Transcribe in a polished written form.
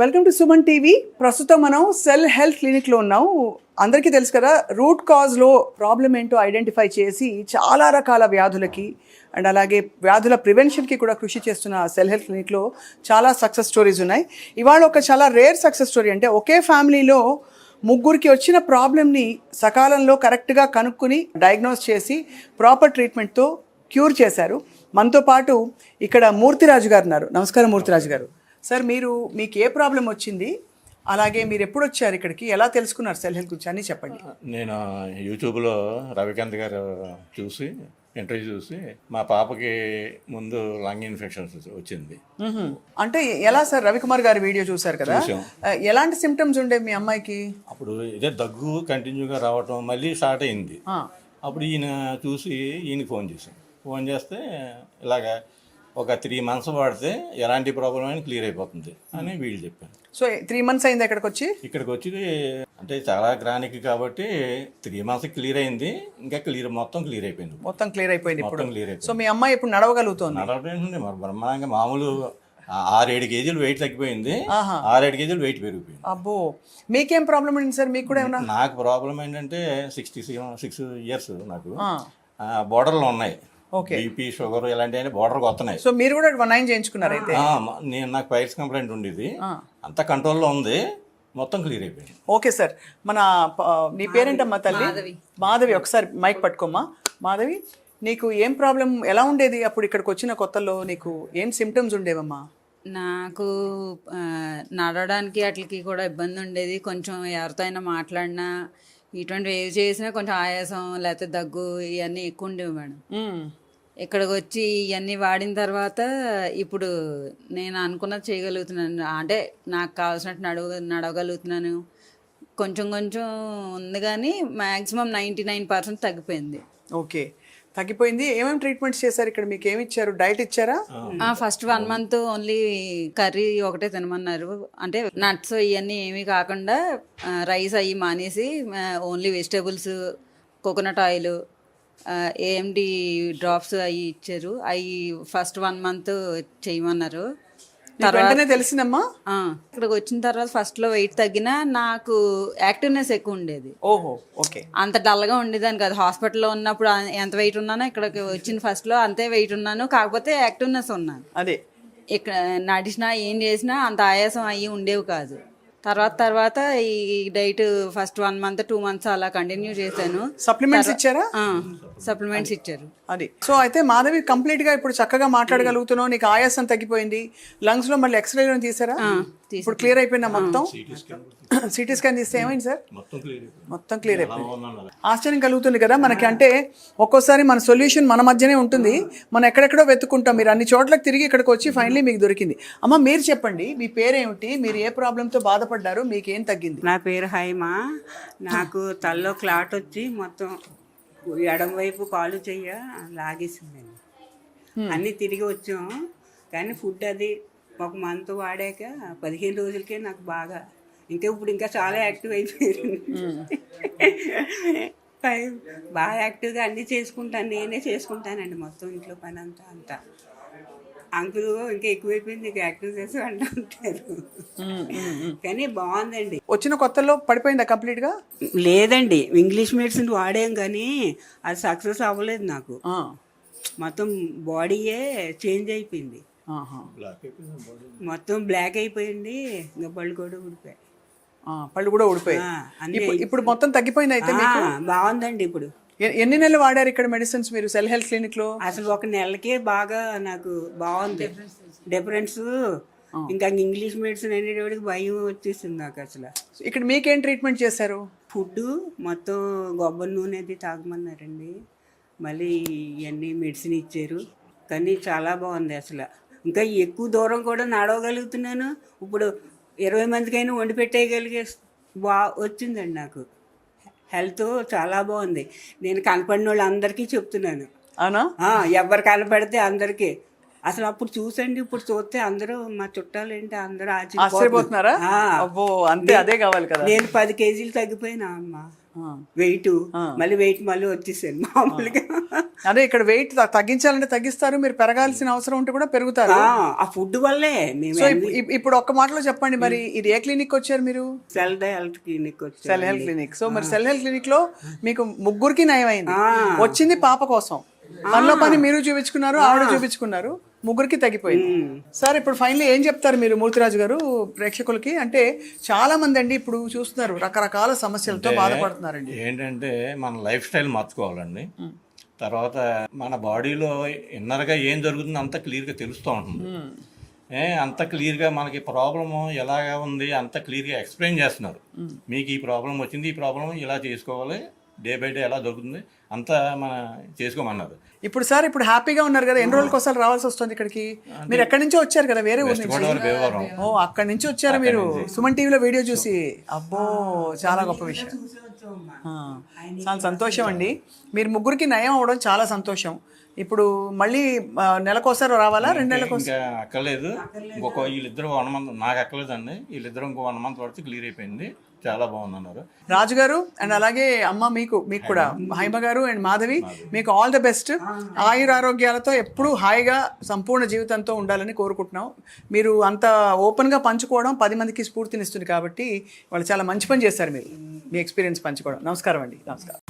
Welcome to Suman TV. ప్రస్తుతం మనం cell health క్లినిక్లో ఉన్నాం. అందరికీ తెలుసు కదా, రూట్ కాజ్లో ప్రాబ్లం ఏంటో ఐడెంటిఫై చేసి చాలా రకాల వ్యాధులకి అండ్ అలాగే వ్యాధుల ప్రివెన్షన్కి కూడా కృషి చేస్తున్న సెల్ హెల్త్ క్లినిక్లో చాలా సక్సెస్ స్టోరీస్ ఉన్నాయి. ఇవాళ ఒక చాలా రేర్ సక్సెస్ స్టోరీ. అంటే ఒకే ఫ్యామిలీలో ముగ్గురికి వచ్చిన ప్రాబ్లమ్ని సకాలంలో కరెక్ట్గా కనుక్కుని డయాగ్నోస్ చేసి ప్రాపర్ ట్రీట్మెంట్తో క్యూర్ చేశారు. మనతో పాటు ఇక్కడ మూర్తిరాజు గారు ఉన్నారు. నమస్కారం మూర్తిరాజు గారు. సార్, మీకు ఏ ప్రాబ్లం వచ్చింది, అలాగే మీరు ఎప్పుడు వచ్చారు ఇక్కడికి, ఎలా తెలుసుకున్నారు సెల్ హెల్త్ గురించి అని చెప్పండి. నేను యూట్యూబ్లో రవికాంత్ గారు చూసి ఇంటర్వ్యూ చూసి మా పాపకి ముందు లంగ్ ఇన్ఫెక్షన్ వచ్చింది. అంటే ఎలా సార్? రవికుమార్ గారి వీడియో చూసారు కదా, ఎలాంటి సిమ్టమ్స్ ఉండేవి మీ అమ్మాయికి? అప్పుడు ఇదే దగ్గు కంటిన్యూగా రావటం మళ్ళీ స్టార్ట్ అయింది. అప్పుడు ఈయన చూసి ఈయనకి ఫోన్ చేస్తే ఇలాగ ఒక 3 months వాడితే ఎలాంటి ప్రాబ్లం అయినా క్లియర్ అయిపోతుంది అని వీళ్ళు చెప్పారు. సో 3 months అయింది ఇక్కడికి వచ్చి అంటే చాలా గ్రానిక్ కాబట్టి 3 months క్లియర్ అయింది. ఇంకా మొత్తం క్లియర్ అయిపోయింది. సో మీ అమ్మాయి ఇప్పుడు నడవగలుగుతుంది? నడవలేదు మరి బ్రహ్మాండంగా. మామూలు 6-7 kgs వెయిట్ తగ్గిపోయింది, 6-7 kgs వెయిట్ పెరిగిపోయింది. అబ్బో, మీకేం ప్రాబ్లం ఏంటి సార్? మీకు కూడా ఏమన్నా? నాకు ప్రాబ్లం ఏంటంటే 66 years నాకు బోర్డర్లో ఉన్నాయి. బీపీ, షుగర్ ఇలాంటివి బోర్డర్కి వస్తున్నాయి. సో మీరు కూడా 19 చేయించుకున్నారు అయితే? నాకు పైల్స్ కంప్లైంట్ ఉండేది, అంత కంట్రోల్లో ఉంది, మొత్తం క్లియర్ అయిపోయింది. Okay sir. నీ పేరేంటమ్మా తల్లి? మాధవి. ఒకసారి మైక్ పట్టుకోమ్మా. మాధవి, నీకు ఏం ప్రాబ్లం, ఎలా ఉండేది అప్పుడు ఇక్కడికి వచ్చిన కొత్తలో? నీకు ఏం సిమ్టమ్స్ ఉండేవమ్మా? నాకు నడవడానికి అట్లకి కూడా ఇబ్బంది ఉండేది. కొంచెం ఎవరితో అయినా మాట్లాడినా ఇటువంటివి ఏవి చేసినా కొంచెం ఆయాసం లేకపోతే దగ్గు ఇవన్నీ ఎక్కువ ఉండేవి మేడం. ఇక్కడికి వచ్చి ఇవన్నీ వాడిన తర్వాత ఇప్పుడు నేను అనుకున్నది చేయగలుగుతున్నాను. అంటే నాకు కావాల్సినట్టు నడవగలుగుతున్నాను. కొంచెం ఉంది కానీ మ్యాక్సిమం 99% తగ్గిపోయింది. ఓకే, తగ్గిపోయింది. ఏమేమి ట్రీట్మెంట్స్ చేశారు ఇక్కడ? మీకు ఏమి ఇచ్చారు? డైట్ ఇచ్చారా? ఫస్ట్ 1 month ఓన్లీ కర్రీ ఒకటే తినమన్నారు. అంటే నట్స్ ఇవన్నీ ఏమీ కాకుండా రైస్ అవి మానేసి only vegetables, coconut oil, AMD drops అవి ఇచ్చారు. అవి ఫస్ట్ 1 month చేయమన్నారు. తర్వాత తెలిసిందమ్మా. ఇక్కడికి వచ్చిన తర్వాత ఫస్ట్లో వెయిట్ తగ్గినా నాకు యాక్టివ్నెస్ ఎక్కువ ఉండేది. ఓహో, ఓకే. అంత డల్గా ఉండేదాన్ని కాదు. హాస్పిటల్లో ఉన్నప్పుడు ఎంత వెయిట్ ఉన్నానో ఇక్కడికి వచ్చిన ఫస్ట్లో అంతే వెయిట్ ఉన్నాను, కాకపోతే యాక్టివ్నెస్ ఉన్నాను. అదే ఇక్కడ నడిచినా ఏం చేసినా అంత ఆయాసం అయ్యి ఉండేవి కాదు. తర్వాత ఈ డైట్ ఫస్ట్ 1 month 2 months అలా కంటిన్యూ చేశాను. సప్లిమెంట్స్ ఇచ్చారా? సప్లిమెంట్స్ ఇచ్చారు. అది. సో అయితే మాధవి, కంప్లీట్ గా ఇప్పుడు చక్కగా మాట్లాడగలుగుతున్నావు, నీకు ఆయాసం తగ్గిపోయింది, లంగ్స్ లో మళ్ళీ ఎక్స్రే తీసారా? ఇప్పుడు క్లియర్ అయిపోయిందా మొత్తం? సిటీ స్కాన్ తీస్తే ఏమైంది సార్? మొత్తం క్లియర్ అయిపోయింది. ఆశ్చర్యం కలుగుతుంది కదా మనకి. అంటే ఒక్కోసారి మన సొల్యూషన్ మన మధ్యనే ఉంటుంది, మనం ఎక్కడెక్కడో వెతుక్కుంటాం. మీరు అన్ని చోట్లకు తిరిగి ఇక్కడికి వచ్చి ఫైనలీ మీకు దొరికింది. అమ్మ, మీరు చెప్పండి, మీ పేరేమిటి, మీరు ఏ ప్రాబ్లంతో బాధపడ్డారు, మీకేం తగ్గింది? నా పేరు హైమా. నాకు తల్లో క్లాట్ వచ్చి మొత్తం ఎడం వైపు కాలు చెయ్య లాగేసిందండి. అన్నీ తిరిగి వచ్చాం, కానీ ఫుడ్ అది 1 month వాడాక 15 రోజులకే నాకు బాగా ఇప్పుడు ఇంకా చాలా యాక్టివ్ అయిపోయారు. బాగా యాక్టివ్గా అన్నీ చేసుకుంటాను, నేనే చేసుకుంటానండి మొత్తం ఇంట్లో పని అంతా. అంకులు ఇంకా ఎక్కువైపోయింది, ఇంకా యాక్టివ్ చేసి అంటూ ఉంటారు. కానీ బాగుందండి. వచ్చిన కొత్తలో పడిపోయిందా కంప్లీట్గా? లేదండి, ఇంగ్లీష్ మెడిసిన్ వాడాం కానీ అది సక్సెస్ అవ్వలేదు నాకు. మొత్తం బాడీయే చేంజ్ అయిపోయింది, మొత్తం బ్లాక్ అయిపోయింది. ఇంకా పళ్ళు కూడా ఊడిపోయాయి. ఇప్పుడు మొత్తం తగ్గిపోయింది అయితే? బాగుందండి. ఇప్పుడు ఎన్ని నెలలు వాడారు ఇక్కడ మెడిసిన్స్ మీరు సెల్ హెల్త్ క్లినిక్ లో? అసలు 1 నెలకే బాగా నాకు బాగుంది డిఫరెన్స్. ఇంకా ఇంగ్లీష్ మెడిసిన్ అనేటికి భయం వచ్చేసింది నాకు అసలు. ఇక్కడ మీకేం ట్రీట్మెంట్ చేశారు? ఫుడ్ మొత్తం కొబ్బరి నూనె అది తాగమన్నారండి, మళ్ళీ ఇవన్నీ మెడిసిన్ ఇచ్చారు. కానీ చాలా బాగుంది అసలు. ఇంకా ఎక్కువ దూరం కూడా నడవగలుగుతున్నాను. ఇప్పుడు 20 మందికైనా వండి పెట్టేయగలిగే వచ్చిందండి నాకు. హెల్త్ చాలా బాగుంది. నేను కనపడిన వాళ్ళు అందరికీ చెప్తున్నాను. అవునా? ఎవరు కనపడితే అందరికీ. అసలు అప్పుడు చూసండి, ఇప్పుడు చూస్తే అందరూ మా చుట్టాలు ఏంటి అందరూ ఆశ్చర్యపోతున్నారా? అంతే, అదే కావాలి కదా. నేను 10 kgs తగ్గిపోయినా అమ్మ. వెయిట్ మళ్ళీ వెయిట్ మళ్ళీ వచ్చేసాను మామూలుగా. అదే ఇక్కడ వెయిట్ తగ్గించాలంటే తగ్గిస్తారు, మీరు పెరగాల్సిన అవసరం ఉంటే కూడా పెరుగుతారు. ఆ ఫుడ్ వల్లే మేము సో ఇప్పుడు ఒక్క మాటలో చెప్పండి, మరి ఇది ఏ క్లినిక్ వచ్చారు మీరు? సెల్ హెల్త్ క్లినిక్ వచ్చాను. Cell health clinic. సో మరి సెల్ హెల్త్ క్లినిక్ లో మీకు ముగ్గురికి నయం అయింది. వచ్చింది పాప కోసం, పనిలో పని మీరు చూపించుకున్నారు, ఆవిడ చూపించుకున్నారు, ముగ్గురికి తగ్గిపోయింది. సార్ ఇప్పుడు ఫైనల్లీ ఏం చెప్తారు మీరు మూర్తిరాజు గారు ప్రేక్షకులకి? అంటే చాలా మంది అండి ఇప్పుడు చూస్తున్నారు రకరకాల సమస్యలతో బాధపడుతున్నారండి. ఏంటంటే మన లైఫ్ స్టైల్ మార్చుకోవాలండి. తర్వాత మన బాడీలో ఇన్నర్గా ఏం జరుగుతుందో అంత క్లియర్గా తెలుస్తూ ఉంటుంది. అంత క్లియర్గా మనకి ప్రాబ్లము ఎలాగా ఉంది అంత క్లియర్గా ఎక్స్ప్లెయిన్ చేస్తున్నారు. మీకు ఈ ప్రాబ్లం వచ్చింది, ఈ ప్రాబ్లం ఇలా చేసుకోవాలి, డే బై డే ఎలా దొరుకుతుంది అంతా మన చేసుకోమన్నారు. ఇప్పుడు సార్ ఇప్పుడు హ్యాపీగా ఉన్నారు కదా, ఎన్ని రోజులకి ఒకసారి రావాల్సి వస్తుంది ఇక్కడికి? మీరు ఎక్కడి నుంచో వచ్చారు కదా, వేరే ఊరు నుంచి? ఓ అక్కడి నుంచి వచ్చారు మీరు సుమన్ టీవీలో వీడియో చూసి? అబ్బో చాలా గొప్ప విషయం, చాలా సంతోషం అండి. మీరు ముగ్గురికి నయం అవడం చాలా సంతోషం. ఇప్పుడు మళ్ళీ నెలకోసారి రావాలా, 2 నెలలకు? ఇంకా అక్కర్లేదు, ఇంకొక వీళ్ళిద్దరు 1 మంత్, నాకు అక్కర్లేదండి, వీళ్ళిద్దరు ఇంకో 1 మంత్ పడితే క్లియర్ అయిపోయింది, చాలా బాగుందన్నారు. రాజు గారు అండ్ అలాగే అమ్మ మీకు కూడా హైమ గారు అండ్ మాధవి, మీకు ఆల్ ద బెస్ట్. ఆయురారోగ్యాలతో ఎప్పుడూ హాయిగా సంపూర్ణ జీవితంతో ఉండాలని కోరుకుంటున్నాం. మీరు అంత ఓపెన్గా పంచుకోవడం 10 మందికి స్ఫూర్తినిస్తుంది కాబట్టి వాళ్ళు చాలా మంచి పని చేస్తారు మీరు, మీ ఎక్స్పీరియన్స్ పంచుకోవడం. నమస్కారం అండి. నమస్కారం.